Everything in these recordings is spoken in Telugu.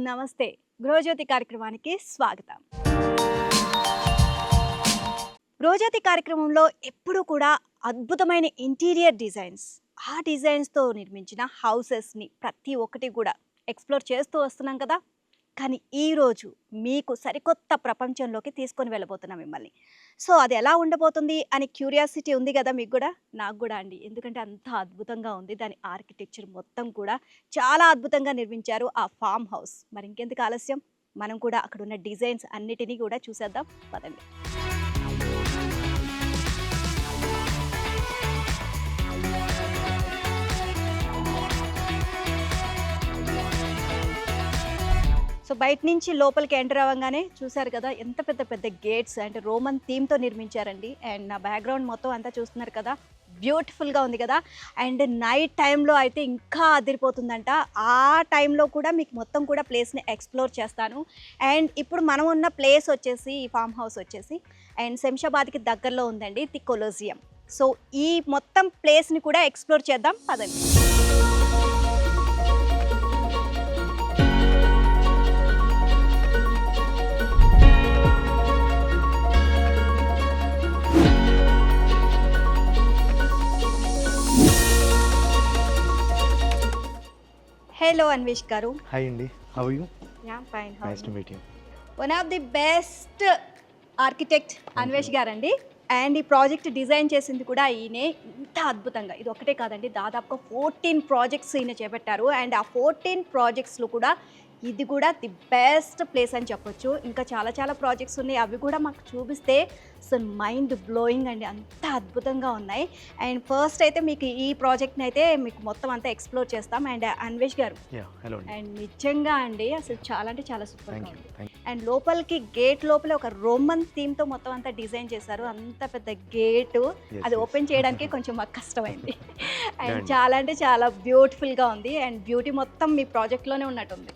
నమస్తే. గృహజ్యోతి కార్యక్రమానికి స్వాగతం. గృహజ్యోతి కార్యక్రమంలో ఎప్పుడూ కూడా అద్భుతమైన ఇంటీరియర్ డిజైన్స్, ఆ డిజైన్స్తో నిర్మించిన హౌసెస్ని ప్రతి ఒక్కటి కూడా ఎక్స్ప్లోర్ చేస్తూ వస్తున్నాం కదా. కానీ ఈరోజు మీకు సరికొత్త ప్రపంచంలోకి తీసుకొని వెళ్ళబోతున్నాం మిమ్మల్ని. సో అది ఎలా ఉండబోతుంది అని క్యూరియాసిటీ ఉంది కదా మీకు కూడా, నాకు కూడా అండి. ఎందుకంటే అంత అద్భుతంగా ఉంది. దాని ఆర్కిటెక్చర్ మొత్తం కూడా చాలా అద్భుతంగా నిర్మించారు ఆ ఫామ్ హౌస్. మరి ఇంకెందుకు ఆలస్యం, మనం కూడా అక్కడ ఉన్న డిజైన్స్ అన్నిటినీ కూడా చూసేద్దాం పదండి. సో బయట నుంచి లోపలికి ఎంటర్ అవ్వగానే చూసారు కదా ఎంత పెద్ద పెద్ద గేట్స్, అంటే రోమన్ థీమ్తో నిర్మించారండి. అండ్ నా బ్యాక్గ్రౌండ్ మొత్తం అంతా చూస్తున్నారు కదా, బ్యూటిఫుల్గా ఉంది కదా. అండ్ నైట్ టైంలో అయితే ఇంకా అదిరిపోతుందంట. ఆ టైంలో కూడా మీకు మొత్తం కూడా ప్లేస్ని ఎక్స్ప్లోర్ చేస్తాను. అండ్ ఇప్పుడు మనం ఉన్న ప్లేస్ వచ్చేసి, ఈ ఫామ్ హౌస్ వచ్చేసి అండ్ శంషాబాద్కి దగ్గరలో ఉందండి, ది కొలోజియం. సో ఈ మొత్తం ప్లేస్ని కూడా ఎక్స్ప్లోర్ చేద్దాం పదండి. హలో అన్వేష్ గారు. హాయ్ అండి, how are you? Yeah fine. Nice to meet you. One of the best architect Anvesh గారండి. అండ్ ఈ ప్రాజెక్ట్ డిజైన్ చేసింది కూడా ఈయనే. ఇంత అద్భుతంగా ఇది ఒకటే కాదండి, దాదాపుగా 14 ప్రాజెక్ట్స్ ఈయన చేపట్టారు. అండ్ ఆ 14 ప్రాజెక్ట్స్లో కూడా ఇది కూడా ది బెస్ట్ ప్లేస్ అని చెప్పొచ్చు. ఇంకా చాలా చాలా ప్రాజెక్ట్స్ ఉన్నాయి, అవి కూడా మాకు చూపిస్తే అసలు మైండ్ బ్లోయింగ్ అండి, అంత అద్భుతంగా ఉన్నాయి. అండ్ ఫస్ట్ అయితే మీకు ఈ ప్రాజెక్ట్ని అయితే మీకు మొత్తం అంతా ఎక్స్ప్లోర్ చేస్తాం. అండ్ అన్వేష్ గారు, అండ్ నిజంగా అండి అసలు చాలా అంటే చాలా సూపర్గా ఉంది. అండ్ లోపలికి గేట్ లోపల ఒక రోమన్ థీమ్తో మొత్తం అంతా డిజైన్ చేశారు. అంత పెద్ద గేటు, అది ఓపెన్ చేయడానికి కొంచెం మాకు కష్టమైంది. అండ్ చాలా అంటే చాలా బ్యూటిఫుల్గా ఉంది. అండ్ బ్యూటీ మొత్తం మీ ప్రాజెక్ట్లోనే ఉన్నట్టుంది.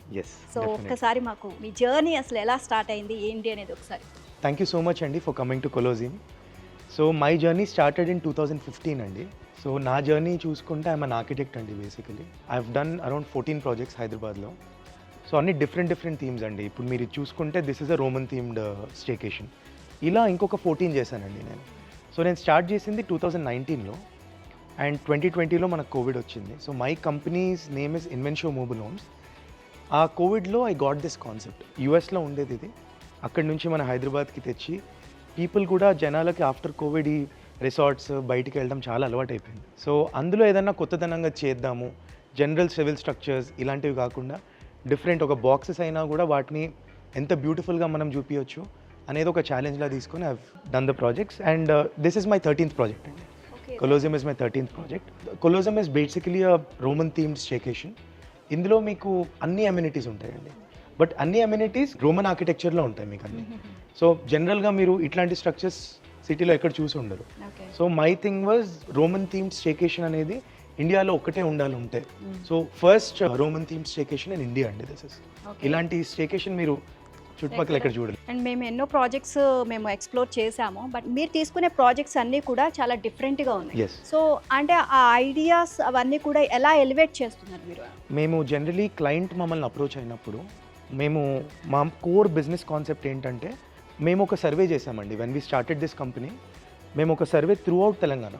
సో ఒక్కసారి మాకు మీ జర్నీ అసలు ఎలా స్టార్ట్ అయింది ఏంటి అనేది ఒకసారి. థ్యాంక్ యూ సో మచ్ అండి for coming to Colosseum. So my journey started in 2015 అండి. సో నా జర్నీ చూసుకుంటే ఐఎమ్ అన్ ఆర్కిటెక్ట్ అండి. Basically I have done around 14 projects హైదరాబాద్లో. సో అన్ని డిఫరెంట్ థీమ్స్ అండి. ఇప్పుడు మీరు చూసుకుంటే this is a Roman themed staycation. ఇలా ఇంకొక 14 చేశానండి నేను. సో నేను స్టార్ట్ చేసింది 2019లో అండ్ 2020లో మనకు కోవిడ్ వచ్చింది. So my company's name is Invensho mobile homes. ఆ కోవిడ్లో ఐ గాట్ దిస్ కాన్సెప్ట్. యూఎస్లో ఉండేది ఇది, అక్కడి నుంచి మన హైదరాబాద్కి తెచ్చి పీపుల్ కూడా జనాలకి ఆఫ్టర్ కోవిడ్ ఈ రిసార్ట్స్ బయటికి వెళ్ళడం చాలా అలవాటు అయిపోయింది. సో అందులో ఏదన్నా కొత్తదనంగా చేద్దాము, జనరల్ సివిల్ స్ట్రక్చర్స్ ఇలాంటివి కాకుండా డిఫరెంట్ ఒక బాక్సెస్ అయినా కూడా వాటిని ఎంత బ్యూటిఫుల్గా మనం చూపించవచ్చు అనేది ఒక ఛాలెంజ్లా తీసుకొని I done the projects. And this is my 13th project అండి. Colosseum is my 13th project. Colosseum is basically a Roman themed staycation. ఇందులో మీకు అన్ని అమ్యూనిటీస్ ఉంటాయండి, బట్ అన్ని అమ్యూనిటీస్ రోమన్ ఆర్కిటెక్చర్లో ఉంటాయి మీకు అన్ని. సో జనరల్గా మీరు ఇట్లాంటి స్ట్రక్చర్స్ సిటీలో ఎక్కడ చూసి ఉండరు. So my thing was Roman themed staycation అనేది ఇండియాలో ఒక్కటే ఉండాలి ఉంటే. So first Roman themed staycation in India అండి దిస్ ఇస్. ఇలాంటి స్టేకేషన్ మీరు చుట్టుపక్కల ఎక్కడ చూడాలి. అండ్ మేము ఎన్నో ప్రాజెక్ట్స్ మేము ఎక్స్ప్లోర్ చేసాము, బట్ మీరు తీసుకునే ప్రాజెక్ట్స్ అన్నీ కూడా చాలా డిఫరెంట్గా ఉన్నాయి. సో అంటే ఆ ఐడియాస్ అవన్నీ కూడా ఎలా ఎలివేట్ చేస్తున్నారు మీరు? మేము జనరలీ క్లయింట్ మమ్మల్ని అప్రోచ్ అయినప్పుడు మా కోర్ బిజినెస్ కాన్సెప్ట్ ఏంటంటే, మేము ఒక సర్వే చేసామండి. When we started this company మేము ఒక సర్వే త్రూ అవుట్ తెలంగాణ,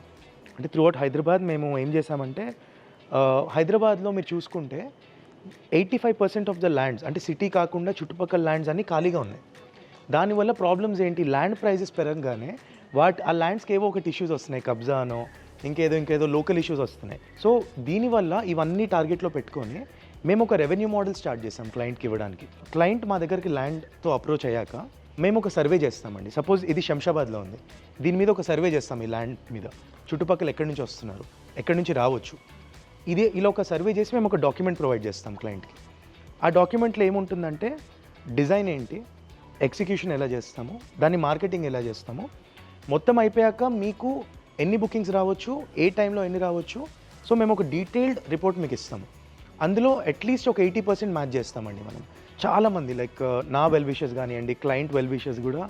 అంటే త్రూ అవుట్ హైదరాబాద్ మేము ఏం చేసామంటే, హైదరాబాద్లో మీరు చూసుకుంటే 85% ఆఫ్ ద ల్యాండ్స్, అంటే సిటీ కాకుండా చుట్టుపక్కల ల్యాండ్స్ అన్నీ ఖాళీగా ఉన్నాయి. దానివల్ల ప్రాబ్లమ్స్ ఏంటి, ల్యాండ్ ప్రైజెస్ పెరగగానే ఆ ల్యాండ్స్కి ఏవో ఒకటి ఇష్యూస్ వస్తున్నాయి, కబ్జానో ఇంకేదో లోకల్ ఇష్యూస్ వస్తున్నాయి. సో దీనివల్ల ఇవన్నీ టార్గెట్లో పెట్టుకొని మేము ఒక రెవెన్యూ మోడల్ స్టార్ట్ చేస్తాం క్లయింట్కి ఇవ్వడానికి. క్లయింట్ మా దగ్గరికి ల్యాండ్తో అప్రోచ్ అయ్యాక మేము ఒక సర్వే చేస్తామండి. సపోజ్ ఇది శంషాబాద్లో ఉంది, దీని మీద ఒక సర్వే చేస్తాం. ఈ ల్యాండ్ మీద చుట్టుపక్కల ఎక్కడి నుంచి వస్తున్నారు, ఎక్కడి నుంచి రావచ్చు, ఇలా ఒక సర్వే చేసి మేము ఒక డాక్యుమెంట్ ప్రొవైడ్ చేస్తాం క్లయింట్కి. ఆ డాక్యుమెంట్లో ఏముంటుందంటే డిజైన్ ఏంటి, ఎగ్జిక్యూషన్ ఎలా చేస్తాము, దాన్ని మార్కెటింగ్ ఎలా చేస్తాము, మొత్తం అయిపోయాక మీకు ఎన్ని బుకింగ్స్ రావచ్చు, ఏ టైంలో ఎన్ని రావచ్చు. సో మేము ఒక డీటెయిల్డ్ రిపోర్ట్ మీకు ఇస్తాము. అందులో అట్లీస్ట్ ఒక 80% మ్యాచ్ చేస్తామండి మనం. చాలామంది లైక్ నా వెల్ విషెస్ కానివ్వండి, క్లయింట్ వెల్ విషెస్ కూడా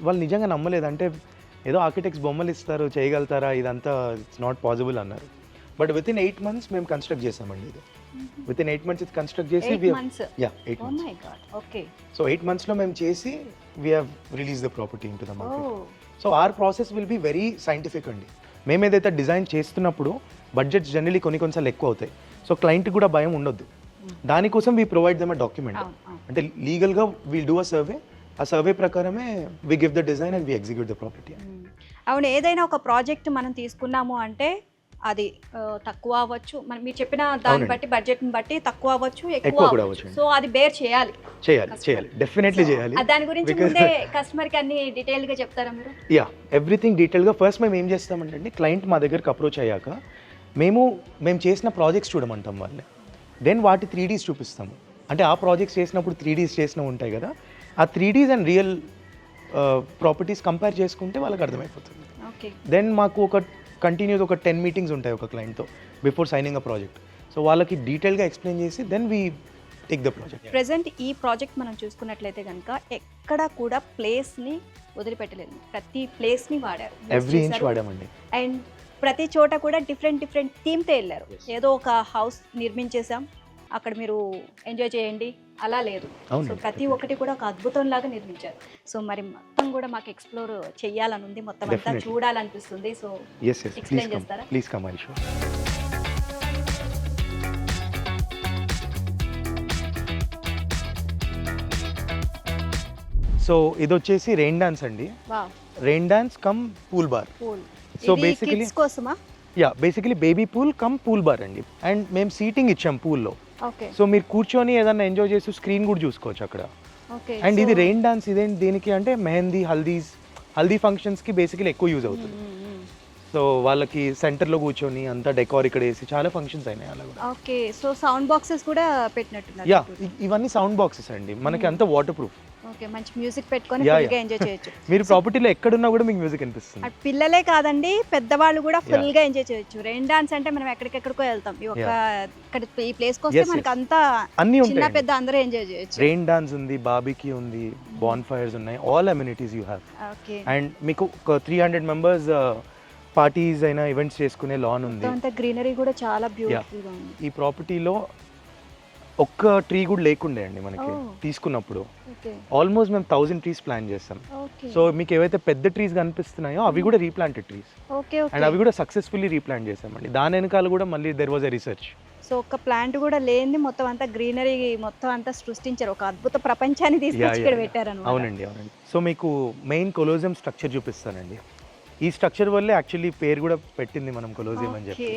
వాళ్ళు నిజంగా నమ్మలేదు. అంటే ఏదో ఆర్కిటెక్ట్స్ బొమ్మలు ఇస్తారు, చేయగలుగుతారా, ఇదంతా ఇట్స్ నాట్ పాసిబుల్ అన్నారు. బట్ విత్ ఇన్ 8 months మేము కన్స్ట్రక్ట్ చేసామండి ఇది. విత్ ఇన్ 8 months ఇది కన్స్ట్రక్ట్ చేసి 8 months. Yeah 8 oh months. My god. Okay. So 8 monthsలో మేము చేసి we have release the property into the oh market. So our process will be very scientific అండి. మేము ఏదైతే డిజైన్ చేస్తున్నప్పుడు బడ్జెట్స్ జనరలీ కొన్నిసార్లు ఎక్కువ అవుతాయి. సో క్లయింట్ కూడా భయం ఉండొద్దు. దానికోసం we provide them a document. అవును, అవును. అంటే లీగల్గా వీల్ డూ అ సర్వే. ఆ సర్వే ప్రకారమే we give the design and we execute the property. అవును, ఏదైనా ఒక ప్రాజెక్ట్ మనం తీసుకున్నాము అంటే అది తక్కువ అవ్వచ్చు, మనం మీరు చెప్పిన దాన్ని అవునండి. బట్టి బడ్జెట్ని బట్టి తక్కువ అవ్వచ్చు, ఎక్కువ ఎక్కువ కూడా అవ్వచ్చు. అవ్వచ్చు. సో అది బేర్ చేయాలి. చేయాలి డెఫినెట్లీ చేయాలి. దాని గురించి Because- ముందే కస్టమర్కి అన్ని డీటెయిల్గా చెప్తారా మీరు? యా ఎవ్రీథింగ్ డీటెయిల్గా ఫస్ట్ మేము ఏం చేస్తామంటే క్లయింట్ మా దగ్గరికి అప్రోచ్ అయ్యాక మేము చేసిన ప్రాజెక్ట్స్ చూడమంటాం వాళ్ళని. దెన్ వాటి 3Ds చూపిస్తాము. అంటే ఆ ప్రాజెక్ట్స్ చేసినప్పుడు 3Ds చేసినవి ఉంటాయి కదా, ఆ 3Ds and real properties compare చేసుకుంటే వాళ్ళకి అర్థమైపోతుంది. ఓకే. దెన్ మాకు ఒక కంటిన్యూస్ ఒక 10 మీటింగ్స్ ఉంటాయి ఒక క్లయింట్తో before signing a project. So వాళ్ళకి డీటెయిల్గా ఎక్స్ప్లెయిన్ చేసి then we take the project. Present ఈ ప్రాజెక్ట్ మనం చూసుకున్నట్లయితే కనుక ఎక్కడ కూడా ప్లేస్ని వదిలిపెట్టలేదు, ప్రతి ప్లేస్ని వాడారు, ఎవ్రీ ఇంచ్ వాడామండి. అండ్ ప్రతి చోట కూడా డిఫరెంట్ థీమ్తో వెళ్ళారు. ఏదో ఒక హౌస్ నిర్మించేసాం, అక్కడ మీరు ఎంజాయ్ చేయండి అలా లేదు. అవునండి. సో ప్రతి ఒక్కటి కూడా ఒక అద్భుతం లాగా నిర్మించారు. సో మరి మొత్తం కూడా మాకు ఎక్స్ప్లోర్ చేయాలని ఉంది, మొత్తం అంతా Definitely. చూడాలనిపిస్తుంది. సో ఎస్ Explain చేస్తారా? Please come I show. So ఇది వచ్చేసి రెయిన్ డాన్స్ అండి. Wow, rain dance come pool bar. Cool. So ఇది basically- కిడ్స్ కోసమా? Yeah basically baby pool come pool bar అండి. అండ్ మేము సీటింగ్ ఇచ్చాం పూల్లో. ఓకే. సో మీరు కూర్చొని ఏదన్నా ఎంజాయ్ చేస్తూ స్క్రీన్ కూడా చూసుకోవచ్చు అక్కడ. ఓకే. అండ్ ఇది రెయిన్ డాన్స్ ఇదేంటి దేనికి అంటే మెహందీ హల్దీ ఫంక్షన్స్కి బేసికలీ ఎక్కువ యూజ్ అవుతుంది. సో వాళ్ళకి సెంటర్లో కూర్చొని అంతా డెకార్ ఇక్కడ వేసి చాలా ఫంక్షన్స్ అయినాయి అలా కూడా. ఓకే. సో సౌండ్ బాక్సెస్ కూడా పెట్టినట్టున్నారు. యా ఇవన్నీ సౌండ్ బాక్సెస్ అండి, మనకి అంతా వాటర్ ప్రూఫ్. ఓకే, మంచి మ్యూజిక్ పెట్టుకొని Yeah, ఫుల్గా yeah. ఎంజాయ్ చేయొచ్చు. మీరు ప్రాపర్టీలో ఎక్కడున్నా కూడా మీకు మ్యూజిక్ అనిపిస్తుంది. అటు పిల్లలే కాదండి, పెద్దవాళ్ళు కూడా ఫుల్గా ఎంజాయ్ చేయొచ్చు. రెయిన్ డాన్స్ అంటే మనం ఎక్కడికెక్కడికో వెళ్తాం, ఈ ఒక్క ఇక్కడ ఈ ప్లేస్కి వస్తే Yes, మనకి yes. అంతా అన్నీ చిన్న ఉంటాయి. పెద్ద అందరూ ఎంజాయ్ చేయొచ్చు. రెయిన్ డాన్స్ ఉంది, బార్బిక్యూ ఉంది, బాన్ ఫైర్స్ ఉన్నాయి, all amenities you have. Okay. And మీకు ఒక 300 మెంబర్స్ పార్టీస్ అయినా ఈవెంట్స్ చేసుకునే లాన్ ఉంది. మొత్తం అంతా గ్రీనరీ కూడా చాలా బ్యూటిఫుల్ గా ఉంది. ఈ ప్రాపర్టీలో ఒక్క ట్రీ కూడా లేకుండే అండి మనకి Oh. తీసుకున్నప్పుడు. ఓకే. ఆల్మోస్ట్ మేము 1000 ట్రీస్ ప్లాన్ చేస్తాం. ఓకే. సో మీకు ఏవైతే పెద్ద ట్రీస్ కనిపిస్తున్నాయో అవి కూడా రీప్లాంటెడ్ ట్రీస్. ఓకే. And okay. అవి కూడా సక్సెస్ఫుల్లీ రీప్లాంట్ చేసామండి. దాని వెనకాల కూడా మళ్ళీ there was a research. So ఒక్క ప్లాంట్ కూడా లేని మొత్తం అంతా గ్రీనరీ మొత్తం అంతా సృష్టించారు, ఒక అద్భుత ప్రపంచాన్ని తీసుకొచ్చి ఇక్కడ పెట్టారు. అవునండి. సో మీకు మెయిన్ కొలోజియం స్ట్రక్చర్ చూపిస్తానండి. ఈ స్ట్రక్చర్ వల్లే యాక్చువల్లీ పేరు కూడా పెట్టింది మనం కొలోజియం అని చెప్పి.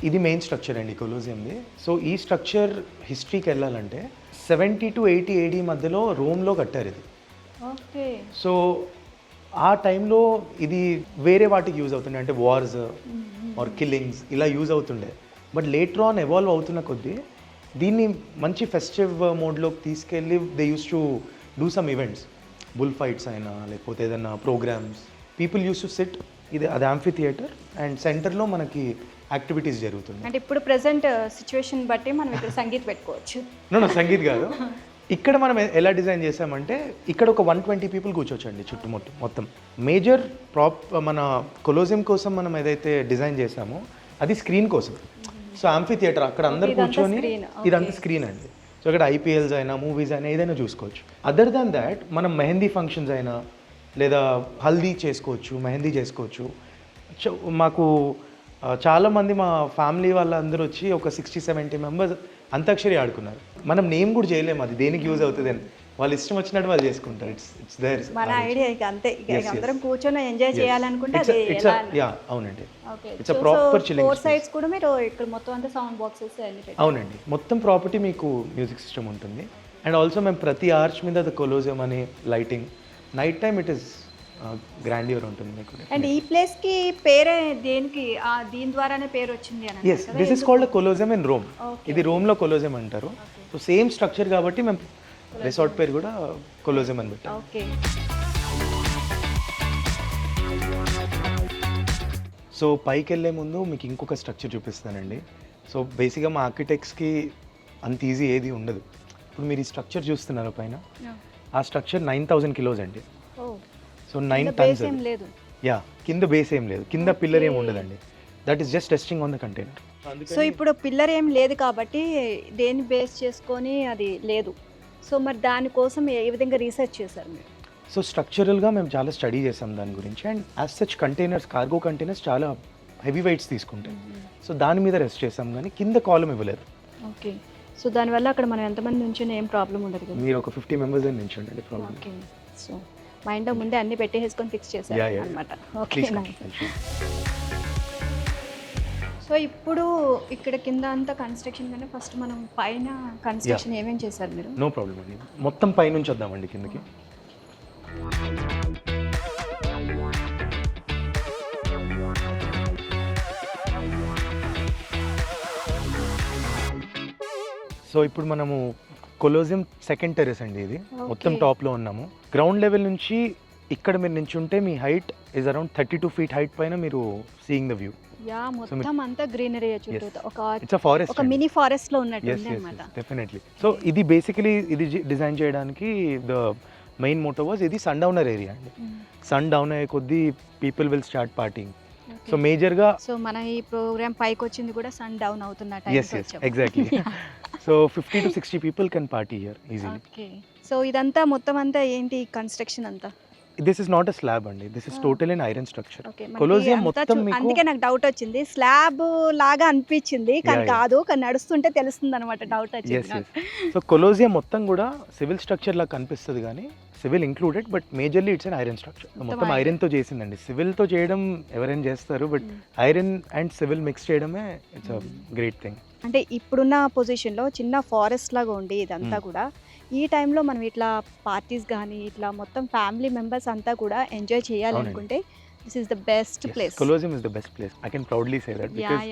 ఇది మెయిన్ స్ట్రక్చర్ అండి కొలోజియంది. సో ఈ స్ట్రక్చర్ హిస్టరీకి వెళ్ళాలంటే 70 to 80 AD మధ్యలో రోమ్లో కట్టారు ఇది. ఓకే. సో ఆ టైంలో ఇది వేరే వాటికి యూజ్ అవుతుండే, అంటే వార్స్ ఆర్ కిల్లింగ్స్ ఇలా యూజ్ అవుతుండే. బట్ లేటర్ ఆన్ ఎవాల్వ్ అవుతున్న కొద్దీ దీన్ని మంచి ఫెస్టివ్ మోడ్లోకి తీసుకెళ్ళి they used to do some events, bull fights అయినా లేకపోతే ఏదైనా programmes. People used to sit, ఇది అది యాంఫీ థియేటర్ అండ్ సెంటర్లో మనకి యాక్టివిటీస్ జరుగుతుంది. అంటే ఇప్పుడు ప్రెసెంట్ సిచ్యువేషన్ బట్టి మనం ఇక్కడ సంగీత్ పెట్టుకోవచ్చు. నో సంగీత్ కాదు. ఇక్కడ మనం ఎలా డిజైన్ చేసామంటే ఇక్కడ ఒక 120 పీపుల్ కూర్చోవచ్చండి చుట్టుముట్టు మొత్తం. మేజర్ మన కొలోజియం కోసం మనం ఏదైతే డిజైన్ చేసామో అది స్క్రీన్ కోసం. సో యాంఫీ థియేటర్ అక్కడ అందరు ఇదంతా కూర్చొని screen, ఇదంతా స్క్రీన్ అండి. సో ఇక్కడ ఐపీఎల్స్ అయినా మూవీస్ అయినా ఏదైనా చూసుకోవచ్చు. అదర్ దాన్ దాట్ మనం మెహందీ ఫంక్షన్స్ అయినా లేదా హల్దీ చేసుకోవచ్చు, మెహందీ చేసుకోవచ్చు. మాకు చాలామంది మా ఫ్యామిలీ వాళ్ళందరూ వచ్చి ఒక 60-70 మెంబర్స్ అంతాక్షరి ఆడుకున్నారు. మనం నేమ్ కూడా చేయలేము అది దేనికి యూజ్ అవుతుంది అని, వాళ్ళు ఇష్టం వచ్చినట్టు వాళ్ళు చేసుకుంటారు. ఇట్స్ దేర్ మన ఐడియా ఇక అంతే, ఇక అందరం కూర్చొని ఎంజాయ్ చేయాలనుకుంటే అది యా అవునండి. Okay. It's proper chilling. 4 sides కూడా మీరు ఇక్కడ మొత్తం అంతా సౌండ్ బాక్సెస్ అన్ని పెట్టారు. అవునండి, మొత్తం ప్రాపర్టీ మీకు మ్యూజిక్ సిస్టమ్ ఉంటుంది. అండ్ ఆల్సో మేము ప్రతి ఆర్చ్ మీద ద కొలోజియం అని lighting, night time it is grandeur ఉంటుంది మీకు. అండ్ ఈ ప్లేస్ కి పేరే దేనికి దీని ద్వారానే పేరు వచ్చింది అని yes, this is called Colosseum in Rome. ఇది రోమ్లో కొలోజియం అంటారు. సో సేమ్ స్ట్రక్చర్ కాబట్టి మేము రిసార్ట్ పేరు కూడా కొలోజియం అని పెట్టాం. ఓకే. సో పైకి వెళ్ళే ముందు మీకు ఇంకొక స్ట్రక్చర్ చూపిస్తానండి. సో బేసిక్గా మా ఆర్కిటెక్ట్స్కి అంత ఈజీ ఏది ఉండదు. ఇప్పుడు మీరు ఈ స్ట్రక్చర్ చూస్తున్నారు పైన, ఆ స్ట్రక్చర్ 9,000 కిలోస్ అండి. So 9 base turns. ఏం లేదు. యా, కింద బేస్ ఏం లేదు, కింద పిల్లర్ ఏం ఉండదండి. That is just testing on the container. So ఇప్పుడు పిల్లర్ ఏం లేదు కాబట్టి దేన్ని బేస్ చేసుకొని అది లేదు. సో మరి దానికోసం ఏ విధంగా రీసెర్చ్ చేశారు మీరు? సో స్ట్రక్చరల్గా మేము చాలా స్టడీ చేసాం దాని గురించి. And as such containers, cargo containers చాలా హెవీ వెయిట్స్ తీసుకుంటాయి. సో దాని మీద రెస్ట్ చేసాం, కానీ కింద కాలం ఇవ్వలేదు. ఓకే. సో దానివల్ల అక్కడ మనం ఎంతమంది నుంచి ఏం ప్రాబ్లం ఉండదు కదా? మీరు ఒక 50 మెంబర్స్ అని నిల్చోండి, ప్రాబ్లం. ఓకే. సో మైండ్లో ముందే అన్ని పెట్టేసుకొని ఫిక్స్ చేశారు Yeah, yeah. అనమాట. ఓకే. సో ఇప్పుడు ఇక్కడ కింద అంతా కన్స్ట్రక్షన్ కానీ ఫస్ట్ మనం పైన కన్స్ట్రక్షన్ ఏమేం చేశారు మీరు? నో ప్రాబ్లం అండి. మొత్తం పైనుంచి వద్దామండి కిందకి. సో ఇప్పుడు మనము కొలోజియం సెకండ్ టెరెస్ అండి ఇది. మొత్తం టాప్లో ఉన్నాము. గ్రౌండ్ లెవెల్ నుంచి ఇక్కడ మీరు నించుంటే మీ height is around 32 feet height పైన మీరు సీయింగ్ ద వ్యూ. యా, మొత్తం అంతా గ్రీనరీ చుట్టూ ఇట్స్ అ ఫారెస్ట్, ఒక మినీ ఫారెస్ట్ లో ఉన్నట్టు ఉంది అన్నమాట. డెఫినెట్లీ. సో ఇది బేసికలీ ఇది డిజైన్ చేయడానికి ద మెయిన్ మోటో వాజ్ ఇది సన్ డౌనర్ ఏరియా అండి. సన్ డౌన్ అయ్యే కొద్దీ people will start partying. So మేజర్గా సో మన ఈ ప్రోగ్రామ్ పైకి వచ్చింది కూడా సన్ డౌన్ అవుతున్న yes exactly. So 50 to 60 people can party here easily. Okay. So ఇదంతా మొత్తం అంతా ఏంటి కన్స్ట్రక్షన్ అంతా? This is not a slab అండి, this is total an iron structure. Okay. Colosseum మొత్తం మీకు అందుకే నాకు డౌట్ వచ్చింది, స్లాబ్ లాగా అనిపించింది కానీ కాదు, కానీ నడుస్తుంటే తెలుస్తుంది అనమాట డౌట్ వచ్చింది. సో కొలోజియం మొత్తం కూడా సివిల్ స్ట్రక్చర్ లాగా కనిపిస్తుంది, కానీ civil included, but majorly it's an iron structure. మొత్తం ఐరన్ తో చేసిందండి. సివిల్ తో చేయడం ఎవరైనా చేస్తారు, but iron and civil mix చేయడమే ఇట్స్ అ గ్రేట్ థింగ్. అంటే ఇప్పుడున్న పొజిషన్లో చిన్న ఫారెస్ట్ లాగా ఉండి ఇదంతా కూడా ఈ టైంలో మనం ఇట్లా పార్టీస్ కానీ ఇట్లా మొత్తం ఫ్యామిలీ మెంబర్స్ అంతా కూడా ఎంజాయ్ చేయాలనుకుంటే this is the best place. Colosseum is the best place. I can proudly say that, because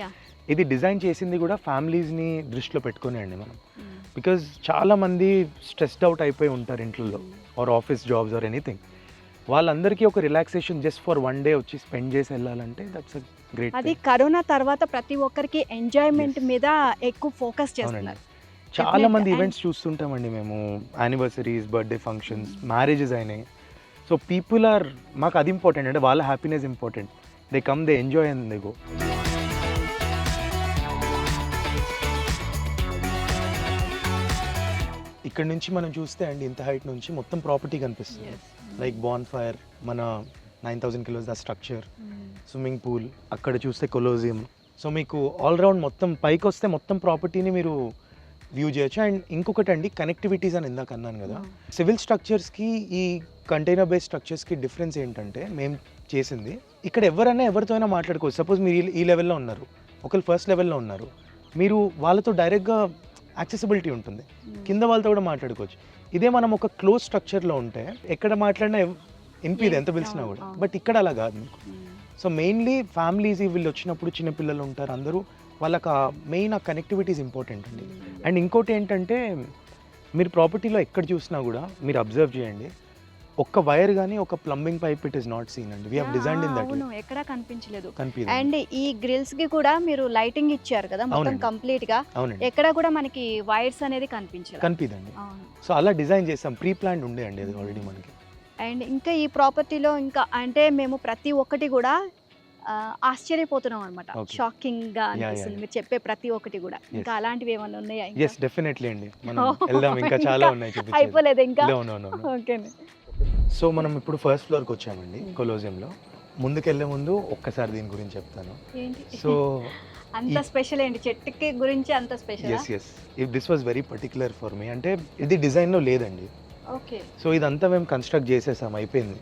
ఇది డిజైన్ చేసింది కూడా ఫ్యామిలీస్ని దృష్టిలో పెట్టుకునే అండి మనం. బికాజ్ చాలా మంది స్ట్రెస్డ్ అవుట్ అయిపోయి ఉంటారు ఇంట్లో, or office jobs or anything. వాళ్ళందరికీ ఒక relaxation just for one day వచ్చి స్పెండ్ చేసి వెళ్ళాలంటే దట్స్ అ గ్రేట్. అది కరోనా తర్వాత ప్రతి ఒక్కరికి ఎంజాయ్మెంట్ మీద ఎక్కువ ఫోకస్ చేస్తున్నారు. చాలా మంది ఈవెంట్స్ చూస్తుంటామండి మేము, యానివర్సరీస్, బర్త్డే ఫంక్షన్స్, మ్యారేజెస్ అయినాయి. సో పీపుల్ ఆర్, మాకు అది ఇంపార్టెంట్ అంటే వాళ్ళ happiness important. They come, they enjoy and they go. ఇక్కడ నుంచి మనం చూస్తే అండి ఇంత హైట్ నుంచి మొత్తం ప్రాపర్టీ కనిపిస్తుంది. లైక్ బాన్ ఫైర్, మన 9,000 kilos the structure, swimming pool, అక్కడ చూస్తే కొలోజియం. సో మీకు ఆల్రౌండ్ మొత్తం పైకి వస్తే మొత్తం ప్రాపర్టీని మీరు వ్యూ చేయొచ్చు. అండ్ ఇంకొకటి అండి, కనెక్టివిటీస్ అని ఇందాక అన్నాను కదా, సివిల్ స్ట్రక్చర్స్కి ఈ కంటైనర్ బేస్డ్ స్ట్రక్చర్స్కి డిఫరెన్స్ ఏంటంటే మేము చేసింది ఇక్కడ ఎవరైనా ఎవరితో అయినా మాట్లాడుకోవచ్చు. సపోజ్ మీరు ఈ లెవెల్లో ఉన్నారు, ఒకరు ఫస్ట్ లెవెల్లో ఉన్నారు, మీరు వాళ్ళతో డైరెక్ట్గా యాక్సెసిబిలిటీ ఉంటుంది, కింద వాళ్ళతో కూడా మాట్లాడుకోవచ్చు. ఇదే మనం ఒక క్లోజ్ స్ట్రక్చర్లో ఉంటే ఎక్కడ మాట్లాడినా వినిపిది ఎంత పిలిచినా కూడా, బట్ ఇక్కడ అలా కాదు మీకు. సో మెయిన్లీ ఫ్యామిలీస్ వీళ్ళు వచ్చినప్పుడు చిన్నపిల్లలు ఉంటారు అందరూ, వాళ్ళకి మెయిన్ ఆ కనెక్టివిటీస్ ఇంపార్టెంట్ అండి. అండ్ ఇంకోటి ఏంటంటే మీరు ప్రాపర్టీలో ఎక్కడ చూసినా కూడా మీరు అబ్జర్వ్ చేయండి, ఒక్క వైర్ కానీ ఒక plumbing pipe it is not seen అండి. We have designed in that. ఎక్కడ కనిపించలేదు. కనిపించదు. అండ్ ఈ గ్రిల్స్ కి కూడా మీరు లైటింగ్ ఇచ్చారు కదా మొత్తం కంప్లీట్ గా, ఎక్కడ కూడా మనకి వైర్స్ అనేది కనిపిదండి. సో అలా డిజైన్ చేసాం, ప్రీ ప్లాన్ ఉండే అండి అది ఆల్రెడీ మనకి. అండ్ ఇంకా ఈ ప్రాపర్టీలో ఇంకా అంటే మేము ప్రతి ఒక్కటి కూడా ఆశ్చర్యపోతున్నాం అనమాట, షాకింగ్ గా అనిపిస్తుంది మీరు చెప్పే ప్రతి ఒక్కటి కూడా. ఇంకా అలాంటివి ఏమైనా ఉన్నాయా? yes definitely అండి, మనం వెళ్దాం, ఇంకా చాలా ఉన్నాయి చూపించాలి. అయిపోలేదు ఇంకా? ఓకే. సో మనం ఇప్పుడు ఫస్ట్ ఫ్లోర్కి వచ్చామండి కొలోజియంలో. ముందుకెళ్ళే ముందు ఒక్కసారి దీని గురించి చెప్తాను. సో అంత స్పెషల్ ఏంటి చెట్టుకి గురించి? అంత special? yes this was very particular for me. అంటే ఇది డిజైన్లో లేదండి. ఓకే. సో ఇదంతా మేము కన్స్ట్రక్ట్ చేసేసాం, అయిపోయింది.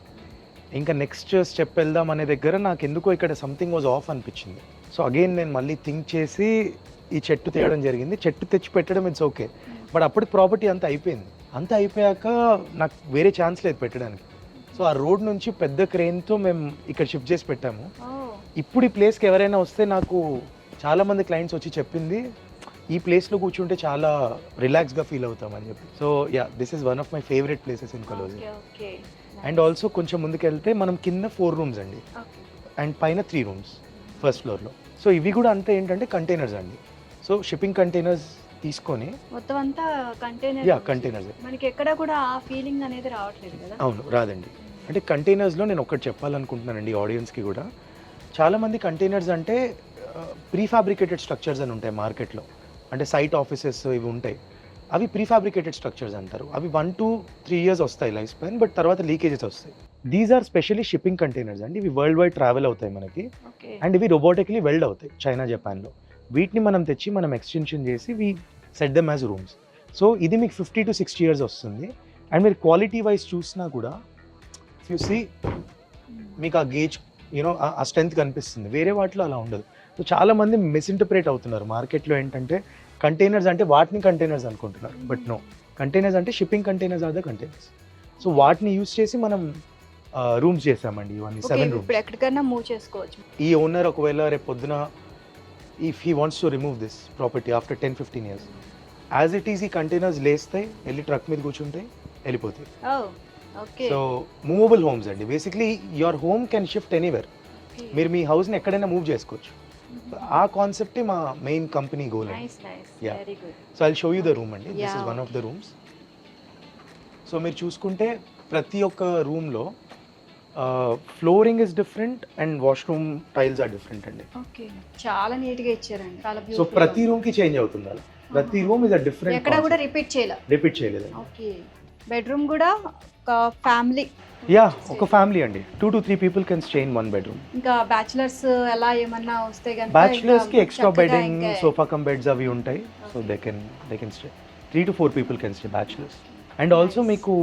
ఇంకా నెక్స్ట్ స్టెప్ వెళ్దాం అనే దగ్గర నాకు ఎందుకో ఇక్కడ సంథింగ్ వాజ్ ఆఫ్ అనిపించింది. సో అగైన్ నేను మళ్ళీ థింక్ చేసి ఈ చెట్టు తేయడం జరిగింది. చెట్టు తెచ్చి పెట్టడం ఇట్స్ ఓకే, బట్ అప్పటికి ప్రాపర్టీ అంతా అయిపోయింది. అంతా అయిపోయాక నాకు వేరే ఛాన్స్ లేదు పెట్టడానికి. సో ఆ రోడ్ నుంచి పెద్ద క్రెయిన్తో మేము ఇక్కడ షిఫ్ట్ చేసి పెట్టాము. ఇప్పుడు ఈ ప్లేస్కి ఎవరైనా వస్తే నాకు చాలామంది క్లయింట్స్ వచ్చి చెప్పింది, ఈ ప్లేస్లో కూర్చుంటే చాలా రిలాక్స్గా ఫీల్ అవుతామని చెప్పి. So yeah, this is one of my favourite places in Colosseum. And also కొంచెం ముందుకు వెళ్తే మనం కింద 4 రూమ్స్ అండి, అండ్ పైన 3 రూమ్స్ ఫస్ట్ ఫ్లోర్లో. సో ఇవి కూడా అంతా ఏంటంటే కంటైనర్స్ అండి. సో షిప్పింగ్ కంటైనర్స్ తీసుకొని మొత్తం అంతా కంటైనర్. Yeah containers. మనకి ఎక్కడ కూడా ఆ ఫీలింగ్ అనేది రావట్లేదు కదా. అవును రాదండి. అంటే కంటైనర్స్లో నేను ఒకటి చెప్పాలనుకుంటున్నానండి ఆడియన్స్కి కూడా. చాలామంది కంటైనర్స్ అంటే ప్రీఫాబ్రికేటెడ్ స్ట్రక్చర్స్ అని ఉంటాయి మార్కెట్లో, అంటే సైట్ ఆఫీసెస్ ఇవి ఉంటాయి, అవి ప్రీఫాబ్రికేటెడ్ స్ట్రక్చర్స్ అంటారు. అవి 1 to 3 years వస్తాయి లైఫ్ స్పాన్, బట్ తర్వాత లీకేజెస్ వస్తాయి. These are specially shipping containers అండి. ఇవి వరల్డ్ వైడ్ ట్రావెల్ అవుతాయి మనకి, అండ్ ఇవి రోబోటిక్లీ వెల్డ్ అవుతాయి చైనా జపాన్లో. వీటిని మనం తెచ్చి మనం ఎక్స్టెన్షన్ చేసి we set them as rooms. So ఇది మీకు 50 to 60 years వస్తుంది. అండ్ మీరు క్వాలిటీ వైజ్ చూసినా కూడా యూ సీ మీకు ఆ గేజ్ యూనో ఆ స్ట్రెంత్ కనిపిస్తుంది, వేరే వాటిలో అలా ఉండదు. సో చాలామంది మిస్ఇంటర్ప్రేట్ అవుతున్నారు మార్కెట్లో. ఏంటంటే కంటైనర్స్ అంటే వాటిని కంటైనర్స్ అనుకుంటున్నారు, బట్ నో, కంటైనర్స్ అంటే shipping containers are the containers. So వాటిని యూజ్ చేసి మనం రూమ్స్ చేసామండి. ఇవన్నీ 7 రూమ్స్. ఇప్పుడు ఎక్కడికైనా మూవ్ చేసుకోవచ్చు. ఈ ఓనర్ ఒకవేళ రేపు పొద్దున if he wants to remove this property after 10-15 years, as it is ఈ కంటైనర్స్ లేస్తాయి, వెళ్ళి ట్రక్ మీద కూర్చుంటాయి, వెళ్ళిపోతాయి. సో మూవబుల్ హోమ్స్ అండి. Basically your home can shift anywhere. మీరు మీ హౌస్ని ఎక్కడైనా మూవ్ చేసుకోవచ్చు. ఆ కాన్సెప్టే మా మెయిన్ కంపెనీ గోల్ అండి. Yeah, so I'll show you the room అండి. This is one of the rooms. So మీరు చూసుకుంటే ప్రతి ఒక్క రూమ్లో flooring is different and washroom tiles are different అండి. ఓకే, చాలా నీట్ గా ఇచ్చారండి, చాలా సో బ్యూటిఫుల్. ప్రతి రూమ్ కి చేంజ్ అవుతుంది అలా. ప్రతి రూమ్ ఇస్ అ డిఫరెంట్. ఎక్కడ కూడా రిపీట్ చేయలేదు. ఓకే, బెడ్రూమ్ కూడా ఒక ఫ్యామిలీ. యా, ఒక ఫ్యామిలీ అండి. 2 to 3 people can stay in 1 bedroom. ఇంకా బ్యాచిలర్స్ అలా ఏమన్నా వస్తే గనుక బ్యాచిలర్స్ కి extra bedding, sofa cum beds అవి ఉంటాయి. So they can stay. 3 to 4 people can stay bachelors. And also మీకు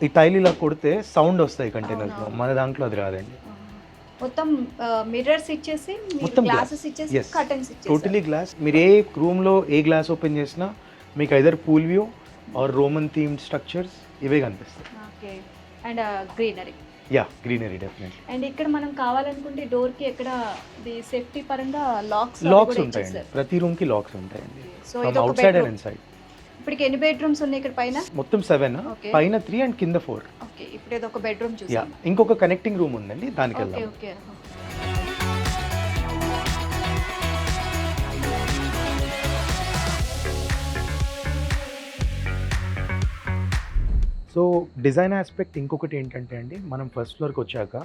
ఈ టైల్ ఇలా కొడితే సౌండ్ వస్తాయి కంటైనర్స్ లో, మన దాంట్లో అది రాదండి. మొత్తం మిర్రర్స్ ఇచ్చేసి, మొత్తం గ్లాసెస్ ఇచ్చేసి, కర్టన్స్ ఇచ్చేసి, టోటలీ గ్లాస్. మీరు ఏ రూమ్ లో ఏ గ్లాస్ ఓపెన్ చేసినా మీకు either pool view or Roman themed structures ఇవే కనిపిస్తాయి. Okay, and greenery. Yeah, greenery definitely. And ఇక్కడ మనం కావాలనుకుంటే డోర్ కి ఎక్కడ సేఫ్టీ పరంగా లాక్స్ ఉంటాయండి. ప్రతి రూమ్ కి లాక్స్ ఉంటాయండి, సో ఫ్రమ్ ఇది ఒక out side and bedroom. Inside. ఇప్పటికి ఎన్ని బెడ్రూమ్స్ ఉన్నాయి ఇక్కడ పైన? మొత్తం 7, Okay. పైన 3 అండ్ కింద 4. ఓకే, ఇప్పుడు ఇది ఒక బెడ్రూమ్ యా, చూసాం. ఇంకొక కనెక్టింగ్ రూమ్ ఉందండి, దానికి ఓకే వెళ్దాం. ఓకే. సో డిజైన్ ఆస్పెక్ట్ ఇంకొకటి ఏంటంటే అండి, మనం ఫస్ట్ ఫ్లోర్కి వచ్చాక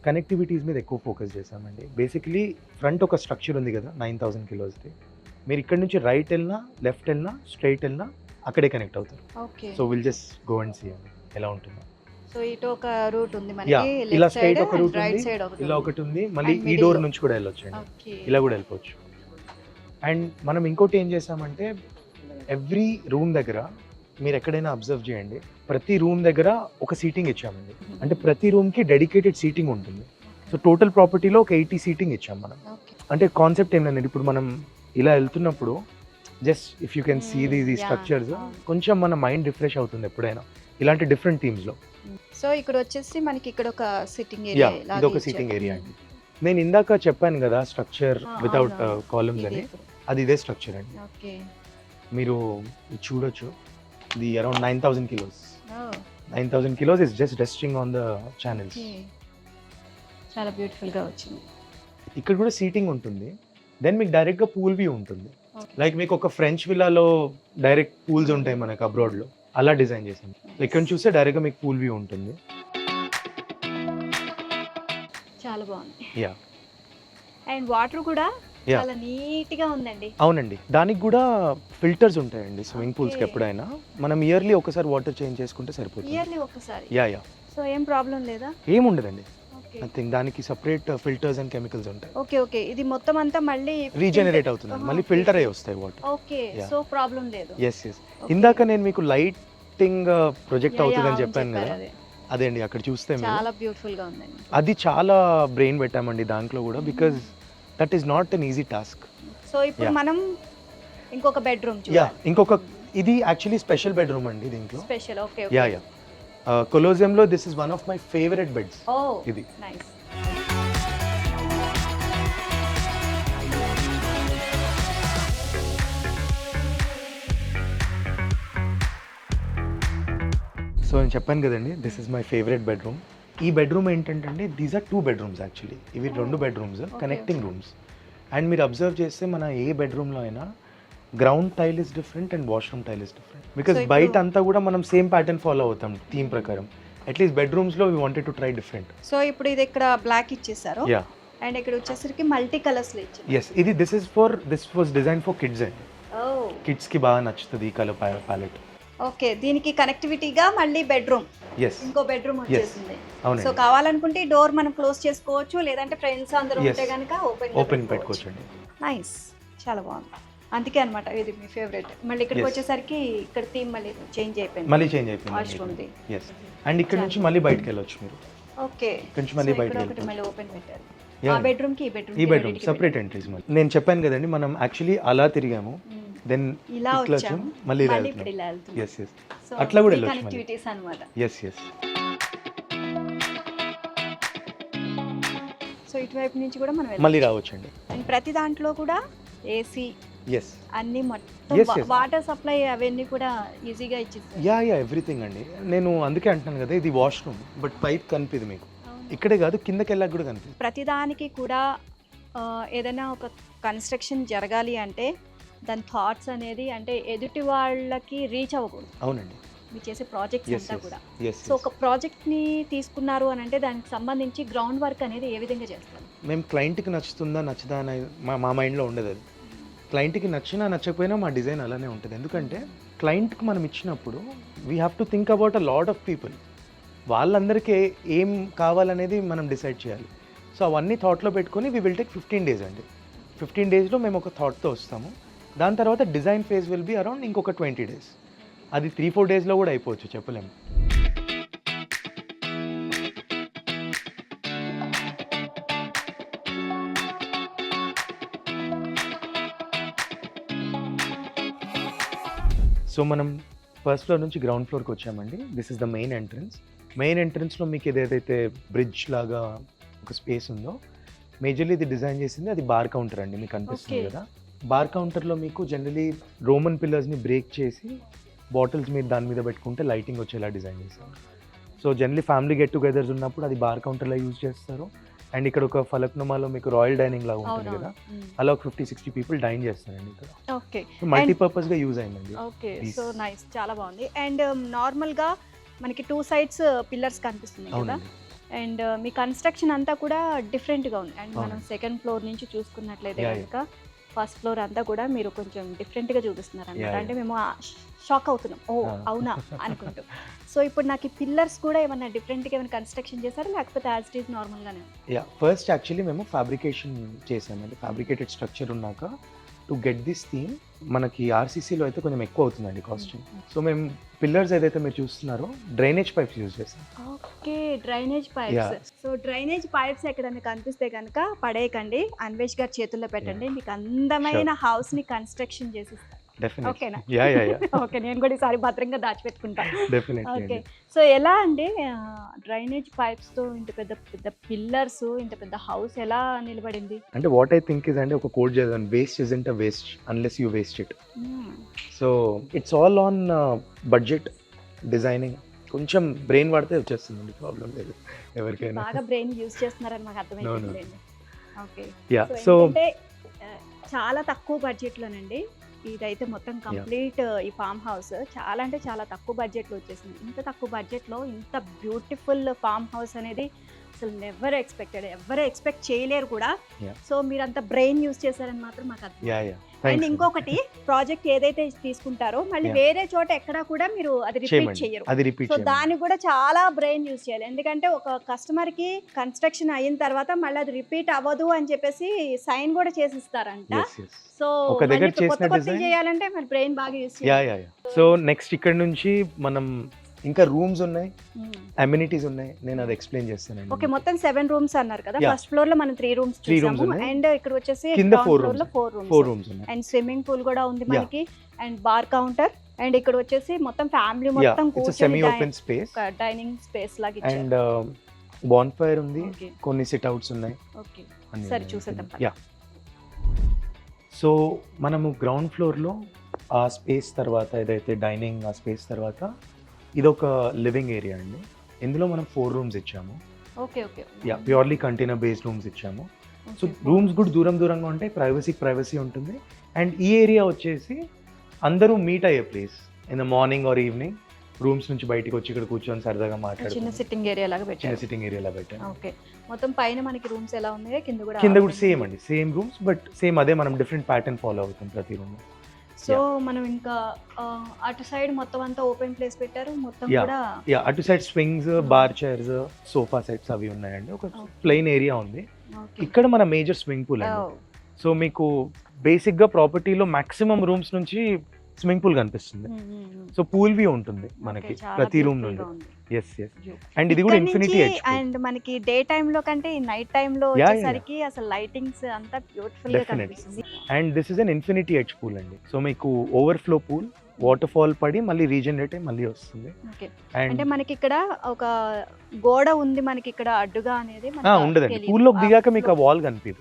కనెక్టివిటీస్ మీద ఎక్కువ ఫోకస్ చేసామండి. బేసికలీ ఫ్రంట్ ఒక స్ట్రక్చర్ ఉంది కదా 9000 kiloస్ది. మీరు ఇక్కడ నుంచి రైట్ వెళ్ళినా, లెఫ్ట్ వెళ్ళినా, స్ట్రైట్ వెళ్ళినా అక్కడే కనెక్ట్ అవుతారు. Okay, so will just go and see అండి ఎలా ఉంటుందో. సో ఇటు ఒక రూట్ ఉంది యా, మనకి, ఇలా లెఫ్ట్ స్ట్రైట్ సైడ్ ఒక రూట్ రైట్ ఉంది, సైడ్ ఒకటి ఇలా ఒకటి ఉంది, మళ్ళీ And ఈ middle డోర్ లో. నుంచి కూడా వెళ్ళొచ్చు అండి, ఓకే. ఇలా కూడా వెళ్ళిపోవచ్చు. అండ్ మనం ఇంకోటి ఏం చేసామంటే, ఎవ్రీ రూమ్ దగ్గర మీరు ఎక్కడైనా అబ్జర్వ్ చేయండి, ప్రతి రూమ్ దగ్గర ఒక సీటింగ్ ఇచ్చామండి. అంటే ప్రతి రూమ్కి డెడికేటెడ్ సీటింగ్ ఉంటుంది. సో టోటల్ ప్రాపర్టీలో ఒక 80 సీటింగ్ ఇచ్చాం మనం. ఓకే. అంటే కాన్సెప్ట్ ఏంటంటే, ఇప్పుడు మనం ఇలా వెళ్తున్నప్పుడు just if you can see the Yeah, structures, అవును. కొంచెం మన మైండ్ రిఫ్రెష్ అవుతుంది ఎప్పుడైనా ఇలాంటి డిఫరెంట్ థీమ్స్లో. సో ఇక్కడ వచ్చేసి మనకి ఇక్కడ ఒక సిట్టింగ్ యా, ఏరియా ఇది ఒక సీటింగ్ ఏరియా అండి. నేను ఇందాక చెప్పాను కదా స్ట్రక్చర్ వితౌట్ కాలమ్స్ అని, అది ఇదే స్ట్రక్చర్ అండి. ఓకే. మీరు ఇది చూడొచ్చు, ఇది around 9000 kilos. 9000 kilos is just resting on the channels. చాలా బ్యూటిఫుల్ గా వచ్చింది. ఇక్కడ కూడా సీటింగ్ ఉంటుంది. దెన్ మీకు డైరెక్ట్గా పూల్ వ్యూ ఉంటుంది. Okay. లైక్ మీకు ఒక ఫ్రెంచ్ విల్లాలో డైరెక్ట్ పూల్స్ ఉంటాయి మనకి అబ్రాడ్లో, అలా డిజైన్ చేసాం. ఇక్కడ చూస్తే డైరెక్ట్గా మీకు పూల్ వ్యూ ఉంటుంది. చాలా బాగుంది. యా, అండ్ వాటర్ కూడా Yeah. చాలా నీట్ గా ఉందండి. అవునండి. దానికి కూడా ఫిల్టర్స్ ఉంటాయండి స్విమ్మింగ్ పూల్స్కి. Okay. ఎప్పుడైనా మనం ఇయర్లీ ఒకసారి వాటర్ చేంజ్ చేసుకుంటే సరిపోతుంది. ఇయర్లీ ఒక్కసారి. యా యా, సో ఏం ప్రాబ్లం లేదా? ఏముండదండి. ఓకే. నథింగ్. దానికి సపరేట్ ఫిల్టర్స్ అండ్ కెమికల్స్ ఉంటాయి. ఓకే ఓకే, ఇది మొత్తం అంతా మళ్ళీ రీజనరేట్ అవుతుంది, మళ్ళీ ఫిల్టర్ అయ్యి వస్తాయి water. Okay, Yeah. So problem లేదు. Yes yes. ఇందాక నేను మీకు లైటింగ్ ప్రొజెక్ట్ Yeah, అవుతుందని అవును, చెప్పాను చెప్పారు కదా, అదే. అదే అండి. అక్కడ చూస్తే మీరు చాలా బ్యూటిఫుల్ గా ఉందండి. అది చాలా బ్రెయిన్ పెట్టామండి దాంట్లో కూడా, because that is not an easy task. So ఇప్పుడు Yeah. మనం ఇంకొక బెడ్రూమ్ యా, ఇంకొక ఇది యాక్చువల్లీ స్పెషల్ బెడ్రూమ్ అండి దీంట్లో. స్పెషల్. ఓకే. యా యా, కొలోజియంలో this is one of my favourite beds. Oh, ఇది నైస్. సో నేను చెప్పాను కదండి, this is my favourite bedroom. ఈ బెడ్రూమ్ ఏంటంటే అండి, దీస్ ఆర్ 2 bedrooms యాక్చువల్లీ. ఇవి 2 bedrooms కనెక్టింగ్ రూమ్స్. అండ్ మీరు అబ్జర్వ్ చేస్తే మన ఏ బెడ్రూమ్లో అయినా ground tile is different and washroom tile is different because ఇప్పుడు- బయట అంతా కూడా మనం సేమ్ ప్యాటర్న్ ఫాలో అవుతాం థీమ్ ప్రకారం. అట్లీస్ట్ బెడ్రూమ్స్లో we wanted to try different. So ఇప్పుడు ఇది ఇక్కడ బ్లాక్ ఇచ్చేసారు యా అండ్ ఇక్కడ వచ్చేసరికి మల్టీ కలర్స్లో ఇచ్చారు. ఎస్, ఇది this was design for kids అండి. కిడ్స్కి బాగా నచ్చుతుంది ఈ కలర్ ప్యాలెట్. ఓకే, దీనికి కనెక్టివిటీగా మళ్ళీ బెడ్రూమ్, ఎస్ ఇంకో బెడ్రూమ్ వచ్చేసింది. సో అవునండి, కావాలనుకుంటే డోర్ మనం క్లోజ్ చేసుకోవచ్చు, లేదంటే ఫ్రెండ్స్ అందరూ Yes. ఉంటే కనుక ఓపెన్ పెట్టుకోవచ్చండి. నైస్, చాలా బాగుంది. అందుకే అన్నమాట ఇది మీ ఫేవరెట్. మళ్ళీ ఇక్కడికి Yes. వచ్చేసరికి ఇక్కడ థీమ్ మళ్ళీ చేంజ్ అయిపోయింది. మళ్ళీ చేంజ్ అయిపోయింది. వాష్రూమ్ది. ఎస్, అండ్ ఇక్కడ నుంచి మళ్ళీ బయటకు వెళ్ళొచ్చు మీరు. ఓకే, ఇక్కడ నుంచి మళ్ళీ బయటకు ఒకటి వెళ్ళిపోవచ్చు. మళ్ళీ ఓపెన్ పెట్టారు. Yeah. ఆ బెడ్రూమ్ కి ఈ బెడ్రూమ్ సెపరేట్ ఎంట్రీస్. మళ్ళీ నేను చెప్పాను కదండి, మనం యాక్చువల్లీ అలా తిరిగాము, దెన్ ఇలా ఇట్లా వచ్చాము, వచ్చాము, మళ్ళీ ఇలా ఇప్పుడు ఇలా వెళ్తున్నాం. ఎస్ ఎస్, సో అట్లా కూడా వెళ్ళొచ్చు మళ్ళీ. కనెక్టివిటీస్ అన్నమాట. Yes yes. సో ఇటువైపు నుంచి కూడా మనం మళ్ళీ రావచ్చండి. అండ్ ప్రతి దాంట్లో కూడా ఏసీ ఎస్, అన్ని మొత్తం Yes, yes. వాటర్ సప్లై అవన్నీ కూడా ఈజీగా ఇచ్చేస్తారు. యా ఎవ్రీథింగ్ అండి. నేను అందుకే అంటున్నాను కదా, ఇది వాష్రూమ్ బట్ పైప్ కనిపిది మీకు. ఇక్కడే కాదు, కిందకి వెళ్ళాక కూడా కనిపిది. ప్రతిదానికి కూడా ఏదైనా ఒక కన్స్ట్రక్షన్ జరగాలి అంటే దాని థాట్స్ అనేది అంటే ఎదుటి వాళ్ళకి రీచ్ అవ్వకూడదు. అవునండి, మీరు చేసే ప్రాజెక్ట్స్ ఎస్ అంతా కూడా. ఎస్. సో ఒక ప్రాజెక్ట్ని తీసుకున్నారు అని అంటే దానికి సంబంధించి గ్రౌండ్ వర్క్ అనేది ఏ విధంగా చేస్తారు? మేము క్లయింట్కి నచ్చుతుందా నచ్చదా అనేది మా మైండ్లో ఉండదు. అది క్లయింట్కి నచ్చినా నచ్చకపోయినా మా డిజైన్ అలానే ఉంటుంది. ఎందుకంటే క్లయింట్కి మనం ఇచ్చినప్పుడు we have to think about a lot of people. వాళ్ళందరికీ ఏం కావాలనేది మనం డిసైడ్ చేయాలి. సో అవన్నీ థాట్లో పెట్టుకొని వీ విల్ టేక్ 15 days అండి. 15 daysలో మేము ఒక థాట్తో వస్తాము. దాని తర్వాత design phase will be around ఇంకొక 20 days. అది 3-4 daysలో కూడా అయిపోవచ్చు, చెప్పలేము. సో మనం ఫస్ట్ ఫ్లోర్ నుంచి గ్రౌండ్ ఫ్లోర్కి వచ్చామండి. This is the main entrance. Main ఎంట్రన్స్లో మీకు ఏదైతే బ్రిడ్జ్ లాగా ఒక స్పేస్ ఉందో, మేజర్లీ ఇది డిజైన్ చేసింది అది బార్ కౌంటర్ అండి. మీకు అనిపిస్తుంది Okay. కదా, బార్ కౌంటర్లో మీకు జనరలీ రోమన్ పిల్లర్స్ని బ్రేక్ చేసి బాటిల్స్ మీరు దాని మీద పెట్టుకుంటే లైటింగ్ వచ్చేలా డిజైన్ చేశారు. So generally family get togethers ఉన్నప్పుడు అది బార్ కౌంటర్లో యూజ్ చేస్తారు. అండ్ ఇక్కడ ఒక ఫలక్నుమాలో మీకు రాయల్ డైనింగ్ లాగా ఉంటుంది కదా, అలా ఒక 50-60 పీపుల్ డైన్ చేస్తారండి ఇక్కడ. ఓకే మల్టీపర్పస్గా యూజ్ అయిందండి. Okay, Please. సో నైస్, చాలా బాగుంది. అండ్ నార్మల్గా మనకి 2 sides పిల్లర్స్ కనిపిస్తుంది కదా, అవునండి, అండ్ మీ కన్స్ట్రక్షన్ అంతా కూడా డిఫరెంట్గా ఉంది. అండ్ మనం అవును. సెకండ్ ఫ్లోర్ నుంచి చూసుకున్నట్లయితే Yeah, కనుక ఫస్ట్ ఫ్లోర్ అంతా కూడా మీరు కొంచెం డిఫరెంట్గా చూపిస్తున్నారు అనమాట. Yeah, అంటే మేము షాక్ అవుతున్నాం, ఓ Ah. అవునా అనుకుంటూ. సో ఇప్పుడు నాకు ఈ పిల్లర్స్ కూడా ఏమన్నా డిఫరెంట్గా ఏమైనా కన్స్ట్రక్షన్ చేశారా, లేకపోతే యాజ్ ఇట్ ఈస్ నార్మల్గానే? ఫస్ట్ యాక్చువల్లీ మేము ఫ్యాబ్రికేషన్ చేసామండి. ఫ్యాబ్రికేటెడ్ స్ట్రక్చర్ ఉన్నాక టు గెట్ దిస్ థీమ్ మనకి ఆర్సీసీలో అయితే కొంచెం ఎక్కువ అవుతుందండి కాస్ట్. సో మేము పిల్లర్స్ ఏదైతే మీరు చూస్తున్నారో డ్రైనేజ్ పైప్స్ యూజ్ చేస్తాం. Okay, drainage pipes. So drainage pipes ఎక్కడైనా కనిపిస్తే కనుక పడేయకండి, అన్వేష్ గారి చేతుల్లో పెట్టండి. మీకు అందమైన హౌస్ ని కన్స్ట్రక్షన్ చేసిస్తారు. డెఫినెట్లీ. ఓకేనా? యా ఓకే, నేను కూడా ఈసారి భద్రంగా దాచిపెట్టుకుంటా. డెఫినెట్లీ. ఓకే, సో ఎలా అండి డ్రైనేజ్ పైప్స్ తో ఇంత పెద్ద పెద్ద పిల్లర్స్, ఇంత పెద్ద హౌస్ ఎలా నిలబడింది? అంటే వాట్ ఐ థింక్ ఇస్ అంటే ఒక కోడ్ చదివాను, waste isn't a waste unless you waste it. So it's all on budget designing. కొంచెం బ్రెయిన్ వాడితే వచ్చేస్తుందండి, ప్రాబ్లం లేదు ఎవరికైనా. బాగా బ్రెయిన్ యూజ్ చేస్తున్నారని మాకు No, no. అర్థమైంది. ఓకే, యా సో సో ఏంటంటే చాలా తక్కువ బడ్జెట్లోనండి ఇదైతే మొత్తం కంప్లీట్ ఈ ఫామ్ హౌస్ చాలా అంటే చాలా తక్కువ బడ్జెట్లో వచ్చేసింది. ఇంత తక్కువ బడ్జెట్లో ఇంత బ్యూటిఫుల్ ఫామ్ హౌస్ అనేది అసలు ఎవరు ఎక్స్పెక్ట్ చేయలేరు కూడా. Yeah. సో మీరు అంత బ్రెయిన్ యూజ్ చేశారని మాత్రం మాకు అర్థం. Yeah and thanks. ఇంకొకటి ప్రాజెక్ట్ ఏదైతే తీసుకుంటారో మళ్ళీ Yeah. వేరే చోట ఎక్కడా కూడా మీరు అది రిపీట్ చేయమండి, చేయరు. అది రిపీట్ సో చేయండి. దాన్ని కూడా చాలా బ్రెయిన్ యూజ్ చేయాలి. ఎందుకంటే ఒక కస్టమర్ కి కన్స్ట్రక్షన్ అయిన తర్వాత మళ్ళీ అది రిపీట్ అవ్వదు అని చెప్పేసి సైన్ కూడా చేసిస్తారంట. Yes, yes. సో ఒక దగ్గర మళ్ళీ కొత్త చేసిన కొత్త design- చేయాలంటే మరి బ్రెయిన్ బాగా యూజ్ యా చేయాలి. సో నెక్స్ట్ ఇక్కడ నుంచి మనం ఇంకా రూమ్స్ ఉన్నాయి, అమ్యూనిటీస్ ఉన్నాయి, నేను అది ఎక్స్ప్లెయిన్ చేస్తానండి. ఓకే, మొత్తం 7 rooms అన్నారు కదా. Yeah. ఫస్ట్ ఫ్లోర్ లో మనం 3 rooms 3 rooms చూసాము. ఉన్నాయి. అండ్ ఇక్కడ వచ్చేసి కింద ground 4 floor లో rooms. 4 4 rooms. rooms ఉన్నాయి. అండ్ స్విమ్మింగ్ పూల్ కూడా ఉంది Yeah. మనకి. And bar counter. అండ్ ఇక్కడ వచ్చేసి మొత్తం ఫ్యామిలీ యా మొత్తం it's semi open space dining space లాగా ఇచ్చారు. అండ్ బాన్ఫైర్ ఉంది, ఓకే, కొన్ని సిట్ అవుట్స్ ఉన్నాయి. ఓకే, అన్ని సరే ఉన్నాయి. చూసేద్దాం. యా సో మనము గ్రౌండ్ ఫ్లోర్లో ఆ స్పేస్ తర్వాత ఏదైతే డైనింగ్ ఆ స్పేస్ తర్వాత ఇదొక లివింగ్ ఏరియా అండి. ఇందులో మనం 4 rooms ఇచ్చాము. Okay okay. Yeah purely container based rooms ఇచ్చాము. సో రూమ్స్ కూడా దూరంగా ఉంటాయి, ప్రైవసీ ఉంటుంది. అండ్ ఈ ఏరియా వచ్చేసి అందరూ మీట్ అయ్యే place. In the morning or evening rooms నుంచి బయటికి వచ్చి ఇక్కడ కూర్చొని సరదాగా చిన్న మాట్లాడుకుంటాం. సిట్టింగ్ ఏరియా లాగా చిన్న పెట్టారు. సిట్టింగ్ ఏరియాలో పెట్టాను. ఓకే, మొత్తం పైన మనకి రూమ్స్ ఎలా ఉన్నాయో కింద కూడా సేమ్ అండి, సేమ్ రూమ్స్, బట్ సేమ్ అదే మనం డిఫరెంట్ ప్యాటర్న్ ఫాలో అవుతాం ప్రతి రూమ్. సో మనం ఇంకా అటు సైడ్ మొత్తం అంతా ఓపెన్ ప్లేస్ పెట్టారు, మొత్తం కూడా యా, అటు side swings, bar chairs, sofa sets అవి ఉన్నాయండి. ఒక ప్లెయిన్ ఏరియా ఉంది. ఇక్కడ మన మేజర్ స్విమ్మింగ్ పూల్ అండి. సో మీకు బేసిక్ గా ప్రాపర్టీలో మాక్సిమం రూమ్స్ నుంచి స్విమ్మింగ్ పూల్ కనిపిస్తుంది. సో పూల్ వ్యూ ఉంటుంది మనకి ప్రతి రూమ్ నుండి. ఎస్. అండ్ ఇది కూడా ఇన్ఫినిటీ ఎడ్జ్. అండ్ మనకి డే టైమ్ లో కంటే ఈ నైట్ టైమ్ లో వచ్చేసరికి అసలు లైటింగ్స్ అంతా బ్యూటిఫుల్ గా కనిపిస్తుంది. And this is an infinity edge pool అండి. సో మీకు ఓవర్ఫ్లో పూల్, వాటర్ ఫాల్ పడి మళ్ళీ రీజనరేట్ అయ్యి మళ్ళీ వస్తుంది. అంటే మనకి ఇక్కడ ఒక గోడ ఉంది మనకి ఇక్కడ అడ్డుగా అనేది ఉండదండి. పూల్ లోకి దిగాక మీకు ఆ వాల్ కనిపిదు,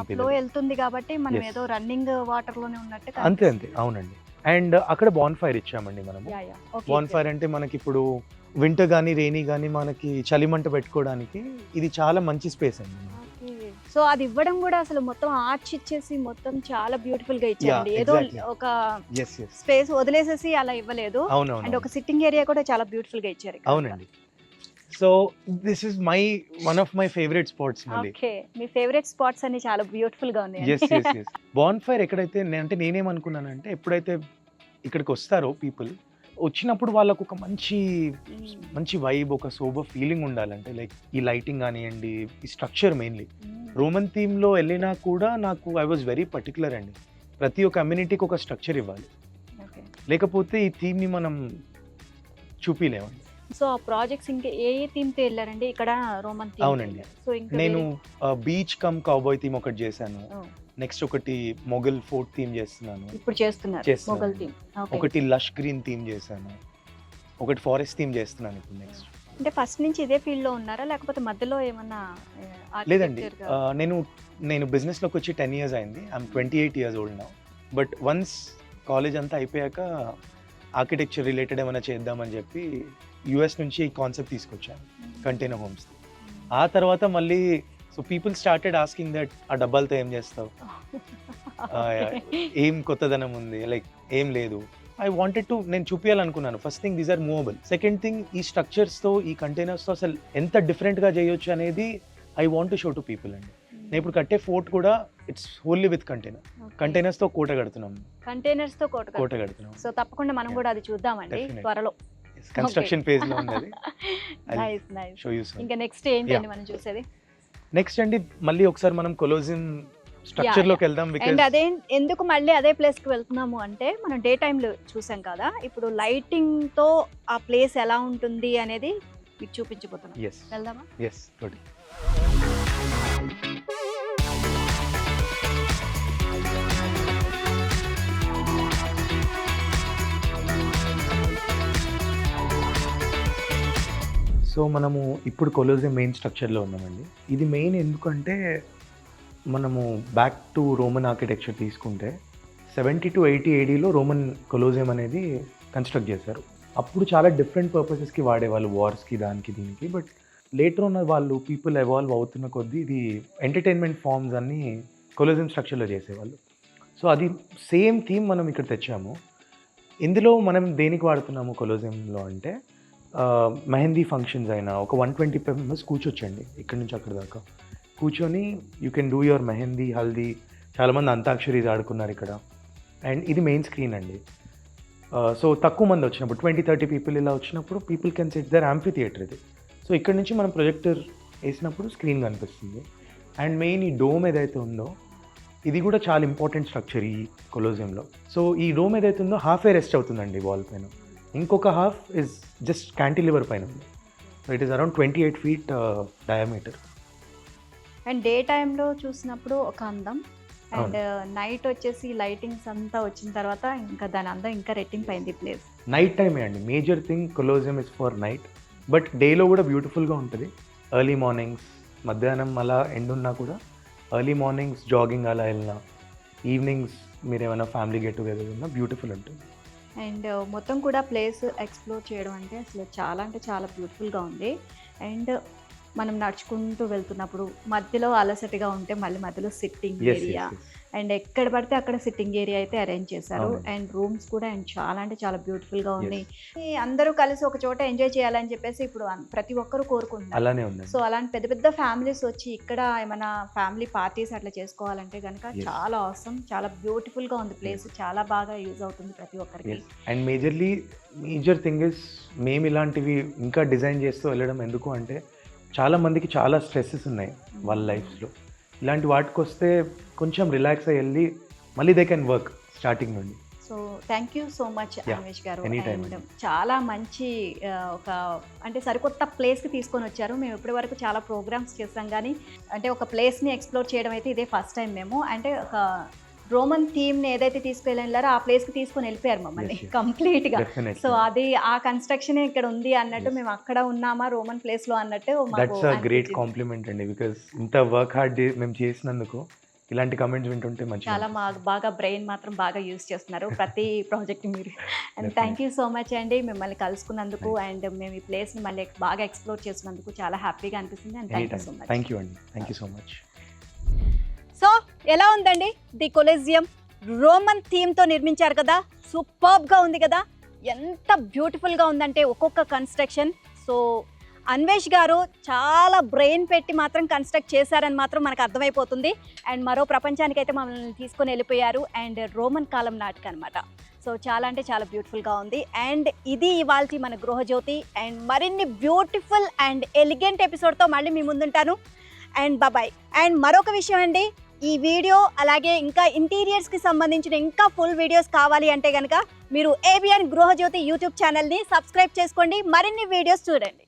ఫ్లో వెళ్తుంది కాబట్టి మనం ఏదో రన్నింగ్ వాటర్ లోనే ఉన్నట్టు. అంతే. అవునండి. అండ్ అక్కడ బాన్ ఫైర్ ఇచ్చామండి మనం. బాన్ ఫైర్ అంటే మనకి ఇప్పుడు వింటర్ కానీ రెయినీ కానీ మనకి చలిమంట పెట్టుకోవడానికి ఇది చాలా మంచి స్పేస్ అండి. సో అది ఇవ్వడం కూడా అసలు మొత్తం ఆర్చ్ ఇచ్చేసి మొత్తం చాలా బ్యూటిఫుల్ గా ఇచ్చారండి. ఏదో ఒక స్పేస్ వదిలేసేసి అలా ఇవ్వలేదు. అండ్ ఒక సిట్టింగ్ ఏరియా కూడా చాలా బ్యూటిఫుల్ గా ఇచ్చారు. అవునండి. So this is one of my favourite spots. Okay, me favourite spots అన్ని చాలా బ్యూటిఫుల్ గా ఉన్నాయి. బాన్ ఫైర్ ఎక్కడైతే అంటే నేనేమనుకున్నానంటే ఎప్పుడైతే ఇక్కడికి వస్తారో పీపుల్, వచ్చినప్పుడు వాళ్ళకు ఒక మంచి వైబ్, ఒక సోబర్ ఫీలింగ్ ఉండాలంటే లైక్ ఈ లైటింగ్ కానివ్వండి, ఈ స్ట్రక్చర్ మెయిన్లీ రోమన్ థీమ్ లో వెళ్ళినా కూడా నాకు ఐ వాజ్ వెరీ పర్టికులర్ అండి. ప్రతి ఒక్క కమ్యూనిటీకి ఒక స్ట్రక్చర్ ఇవ్వాలి, లేకపోతే ఈ థీమ్ ని మనం చూపిలేమండి. సో ఆ ప్రాజెక్ట్స్ ఇంకా ఏ థీమ్ తో వెళ్ళారండి? ఇక్కడ రోమన్ థీమ్. అవునండి. సో ఇంకా నేను బీచ్ కమ్ కౌబాయ్ థీమ్ ఒకటి చేశాను. నెక్స్ట్ ఒకటి మొఘల్ ఫోర్ట్ థీమ్ చేస్తున్నాను. ఇప్పుడు చేస్తున్నారు మొఘల్ థీమ్. ఒకటి లష్ గ్రీన్ థీమ్ చేశాను. ఒకటి ఫారెస్ట్ థీమ్ చేస్తున్నాను ఇప్పుడు నెక్స్ట్. అంటే ఫస్ట్ నుంచి ఇదే ఫీల్డ్ లో ఉన్నారా లేకపోతే మధ్యలో ఏమన్నా? లేదండి, నేను బిజినెస్ లోకి వచ్చి 10 years అయింది. I'm 28 years old now. But once college అంతా అయిపోయాక ఆర్కిటెక్చర్ రిలేటెడ్ ఏమైనా చేద్దామని చెప్పి యుఎస్ నుంచి ఈ కాన్సెప్ట్ తీసుకొచ్చాను, కంటైనర్ హోమ్స్. ఆ తర్వాత మళ్ళీ so people started asking that ఆ డబ్బాలతో ఏం చేస్తావు, ఏం కొత్తదనం ఉంది, లైక్ ఏం లేదు. ఐ వాంటెడ్ టు నేను చూపించాలనుకున్నాను. First thing these are movable. Second thing ఈ స్ట్రక్చర్స్తో ఈ కంటైనర్స్తో అసలు ఎంత డిఫరెంట్గా చేయొచ్చు అనేది I want to show to people అండి. నేను ఇప్పుడు కట్టే ఫోర్ట్ కూడా ఇట్స్ హోల్లీ విత్ కంటైనర్స్తో కోట కడుతున్నాం. కంటైనర్స్తో కోట కడుతున్నాం. సో తప్పకుండా మనం కూడా అది చూద్దామండి త్వరలో. కన్స్ట్రక్షన్ ఫేజ్ లో ఉంది. ఇంకా నెక్స్ట్ ఏంటండి మనం చూసేది? నెక్స్ట్ అండి మళ్ళీ ఒకసారి మనం కొలోజియం స్ట్రక్చర్ లోకి వెళ్దాం. అండ్ అదే ఎందుకు మళ్ళీ అదే ప్లేస్ కి వెళ్తున్నాము అంటే మనం డే టైమ్ లో చూసాం కదా, ఇప్పుడు లైటింగ్ తో ఆ ప్లేస్ ఎలా ఉంటుంది అనేది మీకు చూపించబోతున్నాం. వెళ్దామా? yes good. సో మనము ఇప్పుడు కొలోజియం మెయిన్ స్ట్రక్చర్లో ఉన్నామండి. ఇది మెయిన్ ఎందుకంటే మనము బ్యాక్ టు రోమన్ ఆర్కిటెక్చర్ తీసుకుంటే 70 to 80 ADలో రోమన్ కొలోజియం అనేది కన్స్ట్రక్ట్ చేశారు. అప్పుడు చాలా డిఫరెంట్ పర్పసెస్కి వాడేవాళ్ళు, వార్స్కి దానికి దీనికి. బట్ లేటర్ ఉన్న వాళ్ళు పీపుల్ ఎవాల్వ్ అవుతున్న కొద్దీ ఇది ఎంటర్టైన్మెంట్ ఫార్మ్స్ అన్నీ కొలోజియం స్ట్రక్చర్లో చేసేవాళ్ళు. సో అది సేమ్ థీమ్ మనం ఇక్కడ తెచ్చాము. ఇందులో మనం దేనికి వాడుతున్నాము కొలోజియంలో అంటే మెహందీ ఫంక్షన్స్ అయినా ఒక 120 members కూర్చోచ్చండి ఇక్కడ నుంచి అక్కడ దాకా. కూర్చొని you can do your mehndi, haldi. చాలామంది అంతాక్షరీస్ ఆడుకున్నారు ఇక్కడ. అండ్ ఇది మెయిన్ స్క్రీన్ అండి. సో తక్కువ మంది వచ్చినప్పుడు 20-30 people ఇలా వచ్చినప్పుడు people can sit there. Amphitheatre ఇది. సో ఇక్కడ నుంచి మనం ప్రొజెక్టర్ వేసినప్పుడు స్క్రీన్ కనిపిస్తుంది. అండ్ మెయిన్ ఈ డోమ్ ఏదైతే ఉందో ఇది కూడా చాలా ఇంపార్టెంట్ స్ట్రక్చర్ ఈ కొలోజియంలో. సో ఈ డోమ్ ఏదైతే ఉందో హాఫే రెస్ట్ అవుతుందండి వాల్ పైన, ఇంకొక హాఫ్ ఇస్ జస్ట్ క్యాంటిలివర్ పైన ఉంది. So it is around 28 feet diameter. And day టైంలో చూసినప్పుడు ఒక అందం, అండ్ నైట్ వచ్చేసి లైటింగ్స్ అంతా వచ్చిన తర్వాత ఇంకా దాని అందం ఇంకా రెట్టింపు అయింది ప్లేస్. నైట్ టైమే అండి major thing. Colosseum is for night, but డేలో కూడా బ్యూటిఫుల్గా ఉంటుంది. ఎర్లీ మార్నింగ్స్, మధ్యాహ్నం అలా ఎండ్ ఉన్నా కూడా ఎర్లీ మార్నింగ్స్ జాగింగ్ అలా వెళ్ళినా, ఈవినింగ్స్ మీరు ఏమైనా ఫ్యామిలీ గెట్ టుగెదర్ ఉన్నా బ్యూటిఫుల్ ఉంటుంది. అండ్ మొత్తం కూడా ప్లేస్ ఎక్స్ప్లోర్ చేయడం అంటే అసలు చాలా అంటే చాలా బ్యూటిఫుల్గా ఉంది. అండ్ మనం నడుచుకుంటూ వెళ్తున్నప్పుడు మధ్యలో అలసటగా ఉంటే మళ్ళీ మధ్యలో sitting Yes, area yes, yes. And ఎక్కడ పడితే అక్కడ సిట్టింగ్ ఏరియా అయితే అరేంజ్ చేశారు. అవునండి. అండ్ రూమ్స్ కూడా అండ్ చాలా అంటే చాలా బ్యూటిఫుల్గా ఉన్నాయి. ఈ అందరూ కలిసి ఒక చోట ఎంజాయ్ చేయాలని చెప్పేసి ఇప్పుడు ప్రతి ఒక్కరూ కోరుకుంటున్నారు. అలానే ఉందండి. సో అలాంటి పెద్ద పెద్ద ఫ్యామిలీస్ వచ్చి ఇక్కడ ఏమైనా ఫ్యామిలీ పార్టీస్ అట్లా చేసుకోవాలంటే కనుక Yes. చాలా అవసరం, చాలా బ్యూటిఫుల్గా ఉంది ప్లేస్, చాలా బాగా యూజ్ అవుతుంది ప్రతి ఒక్కరికి. అండ్ మేజర్ థింగ్ ఇస్ మేము ఇలాంటివి ఇంకా డిజైన్ చేస్తూ వెళ్ళడం ఎందుకు అంటే చాలా మందికి చాలా స్ట్రెస్సెస్ ఉన్నాయి వాళ్ళ లైఫ్స్లో. ఇలాంటి వాటికి వస్తే కొంచెం రిలాక్స్ అయ్యి వెళ్ళి మళ్ళీ దే కెన్ వర్క్ స్టార్టింగ్ నుండి. So thank you so much Yeah, Anvesh గారు. anytime. And చాలా మంచి ఒక అంటే సరికొత్త ప్లేస్కి తీసుకొని వచ్చారు. మేము ఇప్పటి వరకు చాలా ప్రోగ్రామ్స్ చేస్తాం కానీ అంటే ఒక ప్లేస్ని ఎక్స్ప్లోర్ చేయడం అయితే ఇదే ఫస్ట్ టైం మేము. అంటే ఒక రోమన్ థీమ్ని ఏదైతే తీసుకెళ్ళారో ఆ ప్లేస్కి తీసుకొని వెళ్ళిపోయారు మమ్మల్ని Yes, yes. కంప్లీట్గా. Definitely. సో అది ఆ కన్స్ట్రక్షన్ ఇక్కడ ఉంది అన్నట్టు, మేము అక్కడ ఉన్నామా రోమన్ ప్లేస్లో అన్నట్టు దట్స్ అ గ్రేట్ కాంప్లిమెంట్ అండి, బికాస్ ఇంత వర్క్ హార్డ్ మేము చేసినందుకు ఇలాంటి కమెంట్స్ వింటుంటే చాలా మంచిగా. బాగా బ్రెయిన్ మాత్రం బాగా యూజ్ చేస్తున్నారు ప్రతి ప్రాజెక్ట్ మీరు. And thank you so much అండి మిమ్మల్ని కలుసుకున్నందుకు అండ్ మేము ఈ ప్లేస్ని మళ్ళీ బాగా ఎక్స్ప్లోర్ చేసినందుకు చాలా హ్యాపీగా అనిపిస్తుంది. And thank you so much. Thank you అండి, thank you so much. So ఎలా ఉందండి ది కొలీజియం? రోమన్ థీమ్తో నిర్మించారు కదా, సూపర్బ్గా ఉంది కదా, ఎంత బ్యూటిఫుల్గా ఉందంటే ఒక్కొక్క కన్స్ట్రక్షన్. సో అన్వేష్ గారు చాలా బ్రెయిన్ పెట్టి మాత్రం కన్స్ట్రక్ట్ చేశారని మాత్రం మనకు అర్థమైపోతుంది. అండ్ మరో ప్రపంచానికైతే మమ్మల్ని తీసుకొని వెళ్ళిపోయారు. అండ్ రోమన్ కాలం నాటికి అనమాట. సో చాలా అంటే చాలా బ్యూటిఫుల్గా ఉంది. అండ్ ఇది ఇవాల్టి మన గృహజ్యోతి. అండ్ మరిన్ని బ్యూటిఫుల్ అండ్ ఎలిగెంట్ ఎపిసోడ్తో మళ్ళీ మీ ముందుంటాను. అండ్ బాబాయ్. అండ్ మరొక విషయం అండి, ఈ వీడియో అలాగే ఇంకా ఇంటీరియర్స్కి సంబంధించిన ఇంకా ఫుల్ వీడియోస్ కావాలి అంటే కనుక మీరు ఏబిఎన్ గృహజ్యోతి యూట్యూబ్ ఛానల్ని సబ్స్క్రైబ్ చేసుకోండి, మరిన్ని వీడియోస్ చూడండి.